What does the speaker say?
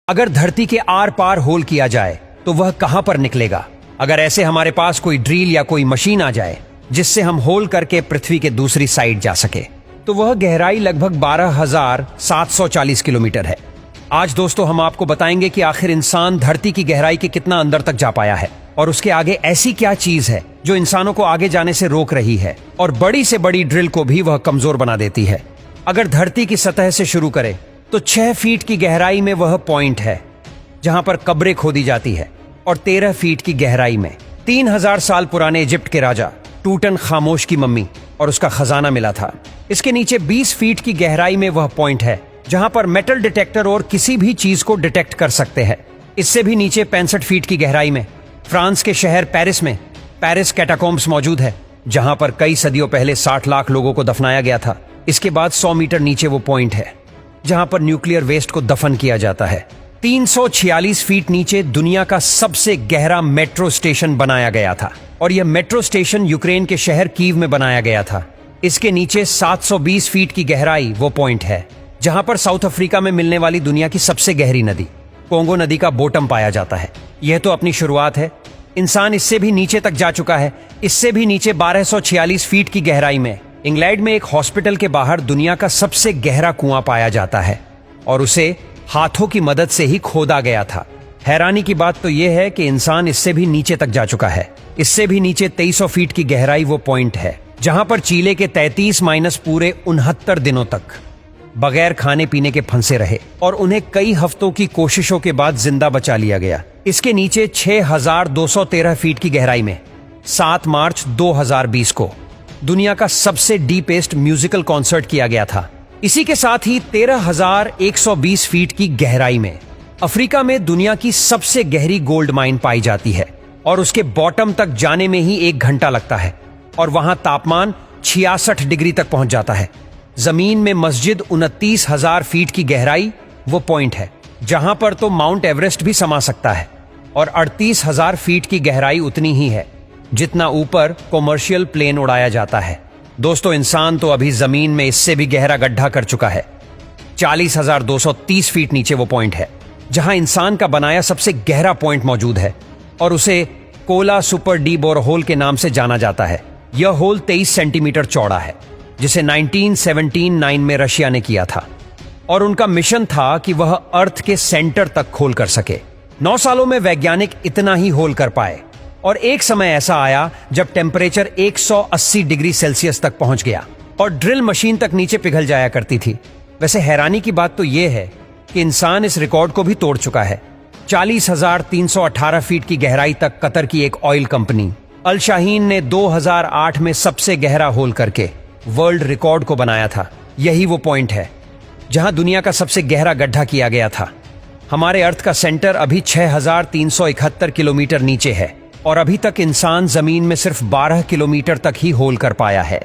अगर धरती के आर पार होल किया जाए तो वह कहां पर निकलेगा? अगर ऐसे हमारे पास कोई ड्रिल या कोई मशीन आ जाए जिससे हम होल करके पृथ्वी के दूसरी साइड जा सके, तो वह गहराई लगभग 12,740 किलोमीटर है। आज दोस्तों हम आपको बताएंगे कि आखिर इंसान धरती की गहराई के कितना अंदर तक जा पाया है और उसके आगे ऐसी क्या चीज है जो इंसानों को आगे जाने से रोक रही है और बड़ी से बड़ी ड्रिल को भी वह कमजोर बना देती है। अगर धरती की सतह से शुरू करें तो 6 फीट की गहराई में वह पॉइंट है जहां पर कब्रें खोदी जाती है और 13 फीट की गहराई में 3000 साल पुराने इजिप्ट के राजा टूटन खामोश की मम्मी और उसका खजाना मिला था। इसके नीचे 20 फीट की गहराई में वह पॉइंट है जहां पर मेटल डिटेक्टर और किसी भी चीज को डिटेक्ट कर सकते हैं। इससे भी नीचे 65 फीट की गहराई में फ्रांस के शहर पेरिस में पेरिस कैटाकोम्ब्स मौजूद है, जहां पर कई सदियों पहले 60 लाख लोगों को दफनाया गया था। इसके बाद 100 मीटर नीचे वो पॉइंट है जहां पर न्यूक्लियर वेस्ट को दफन किया जाता है। 346 फीट नीचे दुनिया का सबसे गहरा मेट्रो स्टेशन बनाया गया था और यह मेट्रो स्टेशन यूक्रेन के शहर कीव में बनाया गया था। इसके नीचे 720 फीट की गहराई वो पॉइंट है जहां पर साउथ अफ्रीका में मिलने वाली दुनिया की सबसे गहरी नदी कोंगो नदी का बॉटम पाया जाता है। यह तो अपनी शुरुआत है, इंसान इससे भी नीचे तक जा चुका है। इससे भी नीचे 1246 फीट की गहराई में इंग्लैंड में एक हॉस्पिटल के बाहर दुनिया का सबसे गहरा कुआं पाया जाता है और उसे हाथों की मदद से ही खोदा गया था। हैरानी की बात तो यह है कि इंसान इससे भी नीचे तक जा चुका है। इससे भी नीचे 2300 फीट की गहराई वो पॉइंट है जहां पर चीले के 33 माइनस पूरे 69 दिनों तक बगैर खाने पीने के फंसे रहे और उन्हें कई हफ्तों की कोशिशों के बाद जिंदा बचा लिया गया। इसके नीचे 6213 फीट की गहराई में 7 मार्च 2020 को दुनिया का सबसे डीपेस्ट म्यूजिकल कॉन्सर्ट किया गया था। इसी के साथ ही 13,120 फीट की गहराई में अफ्रीका में दुनिया की सबसे गहरी गोल्ड माइन पाई जाती है और उसके बॉटम तक जाने में ही 1 घंटा लगता है और वहां तापमान 66 डिग्री तक पहुंच जाता है। जमीन में मस्जिद 29,000 फीट की गहराई वो पॉइंट है जहां पर तो माउंट एवरेस्ट भी समा सकता है और 38,000 फीट की गहराई उतनी ही है जितना ऊपर कॉमर्शियल प्लेन उड़ाया जाता है। दोस्तों इंसान तो अभी जमीन में इससे भी गहरा गड्ढा कर चुका है। 40,230 फीट नीचे वो पॉइंट है जहां इंसान का बनाया सबसे गहरा पॉइंट मौजूद है और उसे कोला सुपर डी बोरहोल के नाम से जाना जाता है। यह होल 23 सेंटीमीटर चौड़ा है जिसे 1979 में रशिया ने किया था और उनका मिशन था कि वह अर्थ के सेंटर तक खोल कर सके। 9 सालों में वैज्ञानिक इतना ही होल कर पाए और एक समय ऐसा आया जब टेम्परेचर 180 डिग्री सेल्सियस तक पहुंच गया और ड्रिल मशीन तक नीचे पिघल जाया करती थी। वैसे हैरानी की बात तो यह है कि इंसान इस रिकॉर्ड को भी तोड़ चुका है। 40,318 फीट की गहराई तक कतर की एक ऑयल कंपनी अल शाहीन ने 2008 में सबसे गहरा होल करके वर्ल्ड रिकॉर्ड को बनाया था। यही वो पॉइंट है जहां दुनिया का सबसे गहरा गड्ढा किया गया था। हमारे अर्थ का सेंटर अभी 6,371 किलोमीटर नीचे है और अभी तक इंसान जमीन में सिर्फ 12 किलोमीटर तक ही होल कर पाया है।